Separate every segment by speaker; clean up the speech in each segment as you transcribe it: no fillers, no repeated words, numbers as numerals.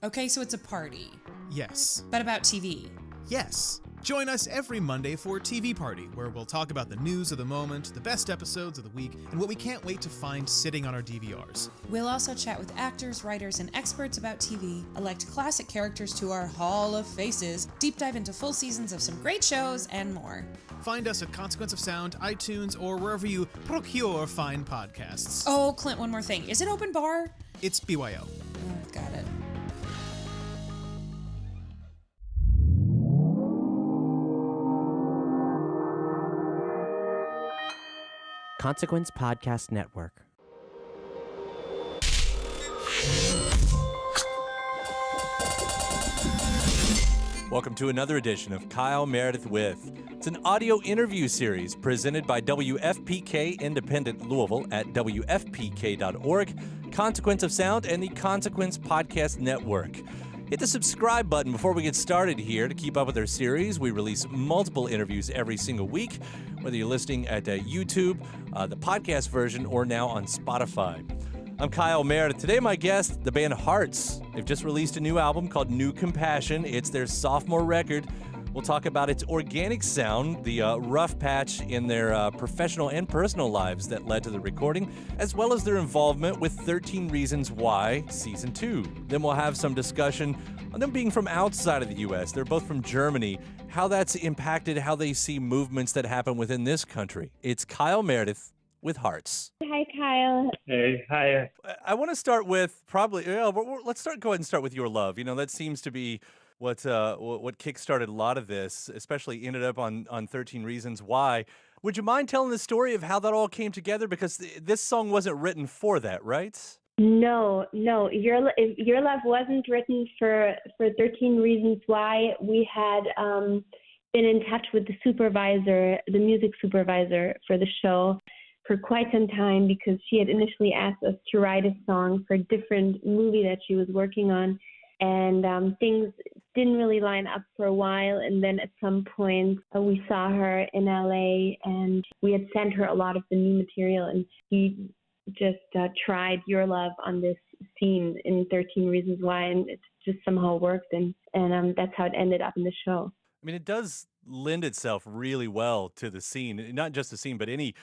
Speaker 1: Okay, so it's a party.
Speaker 2: Yes.
Speaker 1: But about TV.
Speaker 2: Yes. Join us every Monday for TV Party, where we'll talk about the news of the moment, the best episodes of the week, and what we can't wait to find sitting on our DVRs.
Speaker 1: We'll also chat with actors, writers, and experts about TV, elect classic characters to our Hall of Faces, deep dive into full seasons of some great shows, and more.
Speaker 2: Find us at Consequence of Sound, iTunes, or wherever you procure fine podcasts.
Speaker 1: Oh, Clint, one more thing. Is it open bar?
Speaker 2: It's BYO.
Speaker 1: Oh, got it.
Speaker 3: Consequence Podcast Network.
Speaker 4: Welcome to another edition of Kyle Meredith With. It's an audio interview series presented by WFPK Independent Louisville at WFPK.org, Consequence of Sound, and the Consequence Podcast Network. Hit the subscribe button before we get started here to keep up with our series. We release multiple interviews every single week, whether you're listening at YouTube, the podcast version, or now on Spotify. I'm Kyle Meredith. Today my guest, the band Haerts. They've just released a new album called New Compassion. It's their sophomore record. We'll talk about its organic sound, the rough patch in their professional and personal lives that led to the recording, as well as their involvement with 13 Reasons Why Season 2. Then we'll have some discussion on them being from outside of the U.S. They're both from Germany, how that's impacted how they see movements that happen within this country. It's Kyle Meredith with Haerts.
Speaker 5: Hi, Kyle.
Speaker 6: Hey, hi.
Speaker 4: I want to start with let's go ahead and start with Your Love. You know, that seems to be what kickstarted a lot of this, especially ended up on 13 Reasons Why. Would you mind telling the story of how that all came together? Because this song wasn't written for that, right?
Speaker 5: No. Your Love wasn't written for 13 Reasons Why. We had been in touch with the music supervisor for the show for quite some time, because she had initially asked us to write a song for a different movie that she was working on. And things didn't really line up for a while. And then at some point, we saw her in LA, and we had sent her a lot of the new material. And she just tried Your Love on this scene in 13 Reasons Why. And it just somehow worked. And that's how it ended up in the show.
Speaker 4: I mean, it does lend itself really well to the scene, not just the scene, but any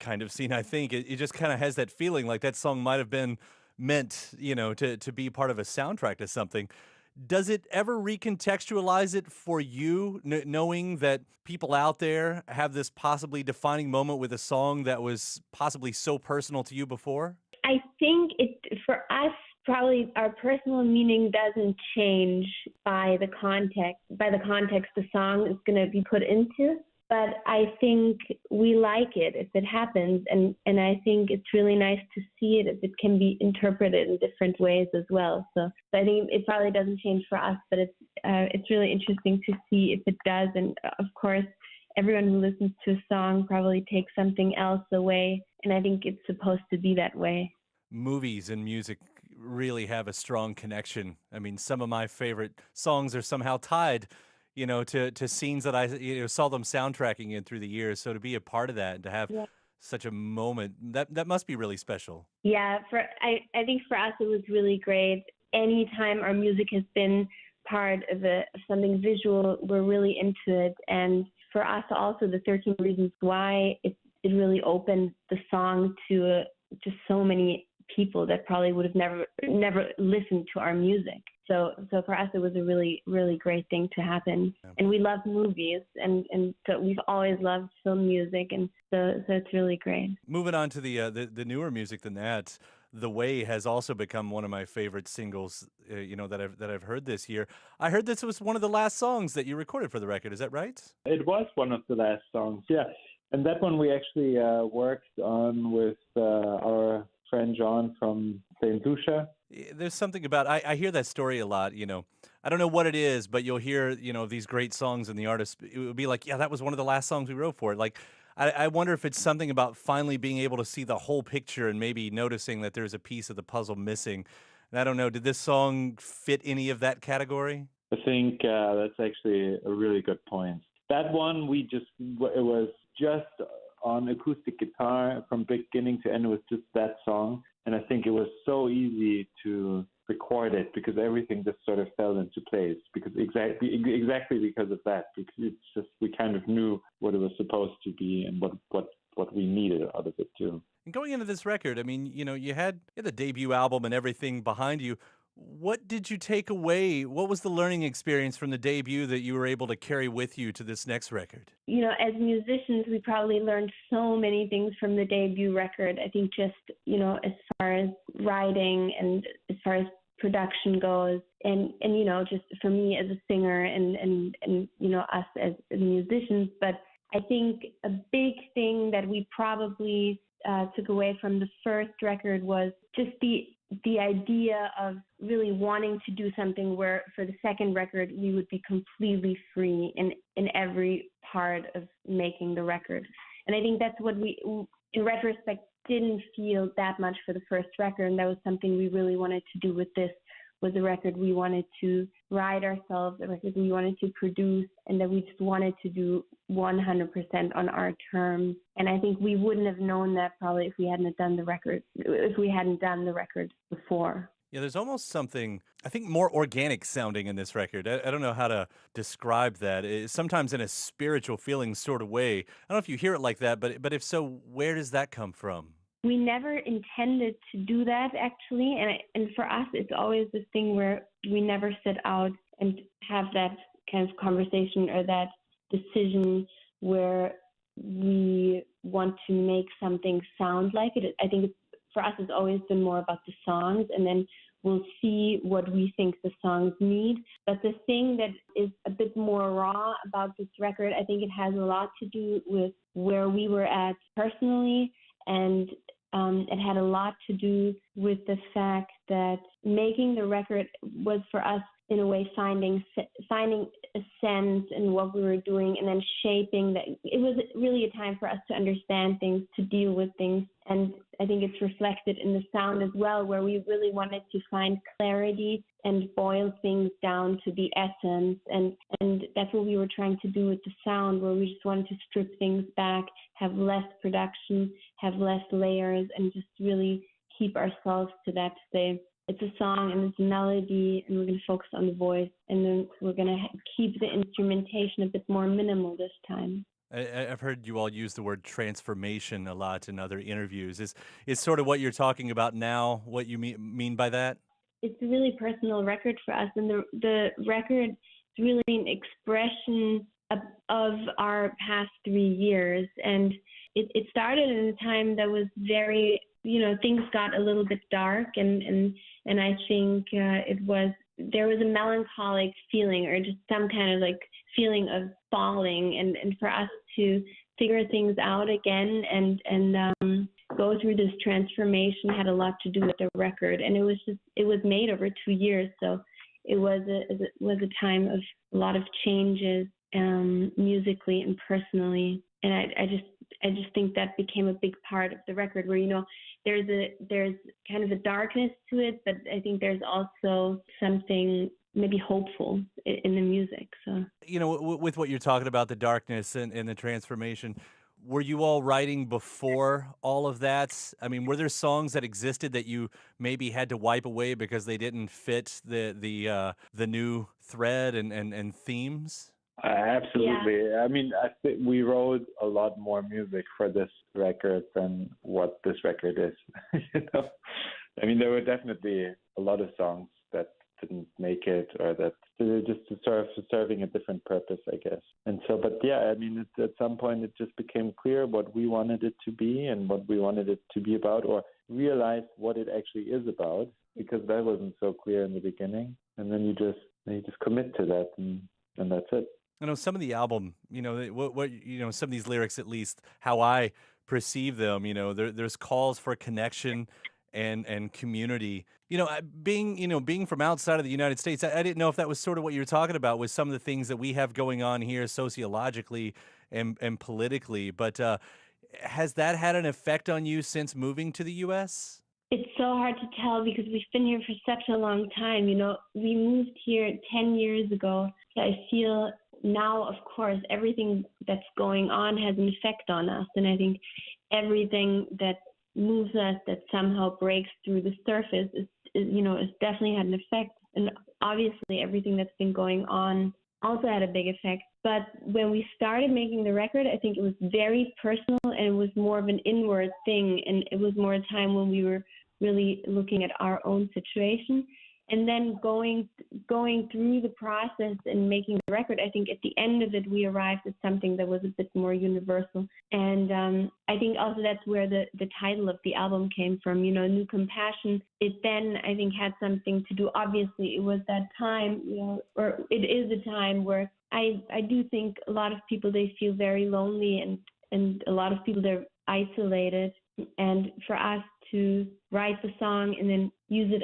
Speaker 4: kind of scene. I think it just kind of has that feeling like that song might have been meant, to be part of a soundtrack to something. Does it ever recontextualize it for you, knowing that people out there have this possibly defining moment with a song that was possibly so personal to you before?
Speaker 5: I think for us, probably our personal meaning doesn't change by the context the song is going to be put into. But I think we like it if it happens, and I think it's really nice to see it if it can be interpreted in different ways as well. So I think it probably doesn't change for us, but it's really interesting to see if it does. And of course, everyone who listens to a song probably takes something else away, and I think it's supposed to be that way.
Speaker 4: Movies and music really have a strong connection. I mean, some of my favorite songs are somehow tied to scenes that I saw them soundtracking in through the years. So to be a part of that and to have such a moment, that must be really special.
Speaker 5: Yeah, I think for us it was really great. Anytime our music has been part of something visual, we're really into it. And for us also, the 13 Reasons Why, it really opened the song to just so many people that probably would have never listened to our music. So for us, it was a really, really great thing to happen. Yeah. And we love movies, and so we've always loved film music, and so it's really great.
Speaker 4: Moving on to the newer music than that, The Way has also become one of my favorite singles, that I've heard this year. I heard this was one of the last songs that you recorded for the record. Is that right?
Speaker 6: It was one of the last songs, yeah. And that one we actually worked on with our friend John from St. Lucia.
Speaker 4: There's something about, I hear that story a lot, I don't know what it is, but you'll hear, these great songs and the artist, it would be like, yeah, that was one of the last songs we wrote for it. Like, I wonder if it's something about finally being able to see the whole picture and maybe noticing that there's a piece of the puzzle missing. And I don't know, did this song fit any of that category?
Speaker 6: I think that's actually a really good point. That one, it was just on acoustic guitar from beginning to end. It was just that song. And I think it was so easy to record it, because everything just sort of fell into place, because exactly because of that, because it's just, we kind of knew what it was supposed to be and what we needed out of it too.
Speaker 4: And going into this record, I mean, you had the debut album and everything behind you. What did you take away? What was the learning experience from the debut that you were able to carry with you to this next record?
Speaker 5: As musicians, we probably learned so many things from the debut record. I think just, as far as writing and as far as production goes, and just for me as a singer and us as musicians. But I think a big thing that we probably took away from the first record was just the idea of really wanting to do something where for the second record we would be completely free in every part of making the record. And I think that's what we, in retrospect, didn't feel that much for the first record, and that was something we really wanted to do with this. Was a record we wanted to write ourselves, a record we wanted to produce, and that we just wanted to do 100% on our terms. And I think we wouldn't have known that probably if we hadn't done the record before.
Speaker 4: Yeah, there's almost something, I think, more organic sounding in this record. I don't know how to describe that. It's sometimes in a spiritual feeling sort of way. I don't know if you hear it like that, but if so, where does that come from?
Speaker 5: We never intended to do that, actually, and for us, it's always this thing where we never set out and have that kind of conversation or that decision where we want to make something sound like it. I think for us, it's always been more about the songs, and then we'll see what we think the songs need. But the thing that is a bit more raw about this record, I think it has a lot to do with where we were at personally, and it had a lot to do with the fact that making the record was for us, in a way, finding a sense in what we were doing, and then shaping that. It was really a time for us to understand things, to deal with things, and I think it's reflected in the sound as well, where we really wanted to find clarity and boil things down to the essence, and that's what we were trying to do with the sound, where we just wanted to strip things back, have less production, have less layers, and just really keep ourselves to that, to say, it's a song and it's a melody, and we're going to focus on the voice, and then we're going to keep the instrumentation a bit more minimal this time.
Speaker 4: I've heard you all use the word transformation a lot in other interviews. Is sort of what you're talking about now what you mean by that?
Speaker 5: It's a really personal record for us, and the record is really an expression of our past 3 years, and it started in a time that was very, things got a little bit dark, and I think there was a melancholic feeling, or just some kind of like feeling of falling, and for us to figure things out again and go through this transformation had a lot to do with the record. And it was made over 2 years, so it was a time of a lot of changes musically and personally. And I just think that became a big part of the record, where there's kind of a darkness to it, but I think there's also something maybe hopeful in the music. So
Speaker 4: with what you're talking about, the darkness and the transformation, were you all writing before all of that? I mean, were there songs that existed that you maybe had to wipe away because they didn't fit the new thread and themes?
Speaker 6: Absolutely.
Speaker 5: Yeah.
Speaker 6: I mean, I think we wrote a lot more music for this record than what this record is. I mean, there were definitely a lot of songs that didn't make it, or that just sort of serving a different purpose, I guess. And so, but yeah, I mean, at some point it just became clear what we wanted it to be and what we wanted it to be about, or realize what it actually is about, because that wasn't so clear in the beginning. And then you just commit to that, and that's it.
Speaker 4: I know some of the album, what some of these lyrics, at least how I perceive them, there's calls for connection and community. Being from outside of the United States, I didn't know if that was sort of what you were talking about with some of the things that we have going on here sociologically and politically. But has that had an effect on you since moving to the U.S.?
Speaker 5: It's so hard to tell because we've been here for such a long time. We moved here 10 years ago. So I feel now, of course, everything that's going on has an effect on us. And I think everything that moves us, that somehow breaks through the surface, is it's definitely had an effect. And obviously everything that's been going on also had a big effect. But when we started making the record, I think it was very personal and it was more of an inward thing. And it was more a time when we were really looking at our own situation. And then going through the process and making the record, I think at the end of it, we arrived at something that was a bit more universal. And I think also that's where the title of the album came from, New Compassion. It then, I think, had something to do. Obviously, it was that time, or it is a time where I do think a lot of people, they feel very lonely and a lot of people, they're isolated. And for us to write the song and then use it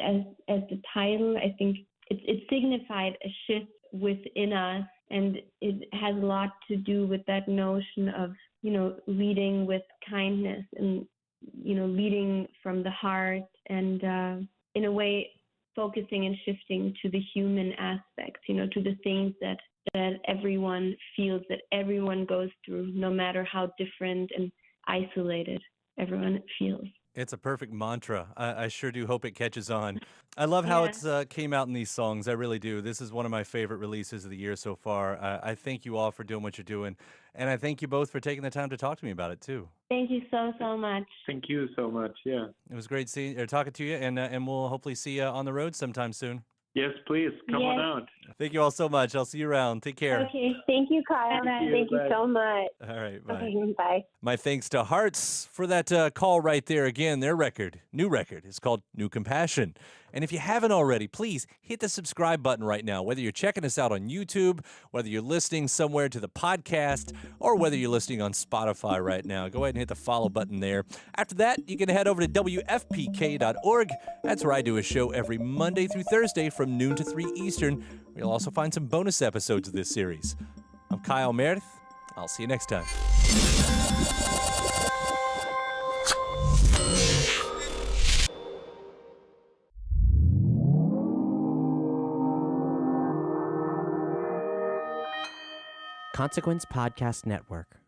Speaker 5: as the title, I think it signified a shift within us, and it has a lot to do with that notion of, leading with kindness and, leading from the heart and in a way focusing and shifting to the human aspect, to the things that everyone feels, that everyone goes through, no matter how different and isolated everyone feels.
Speaker 4: It's a perfect mantra. I sure do hope it catches on. I love how it's came out in these songs. I really do. This is one of my favorite releases of the year so far. I thank you all for doing what you're doing. And I thank you both for taking the time to talk to me about it, too.
Speaker 5: Thank you so much.
Speaker 6: Thank you so much. Yeah.
Speaker 4: It was great talking to you, and we'll hopefully see you on the road sometime soon.
Speaker 6: Yes, please. Come on out.
Speaker 4: Thank you all so much. I'll see you around. Take care.
Speaker 5: Okay. Thank you, Kyle. Thank you so much.
Speaker 4: All right. Bye.
Speaker 5: Okay, bye.
Speaker 4: My thanks to Haerts for that call right there. Again, their new record is called New Compassion. And if you haven't already, please hit the subscribe button right now, whether you're checking us out on YouTube, whether you're listening somewhere to the podcast, or whether you're listening on Spotify right now. Go ahead and hit the follow button there. After that, you can head over to WFPK.org. That's where I do a show every Monday through Thursday from noon to 3 Eastern. You'll also find some bonus episodes of this series. I'm Kyle Meredith. I'll see you next time.
Speaker 3: Consequence Podcast Network.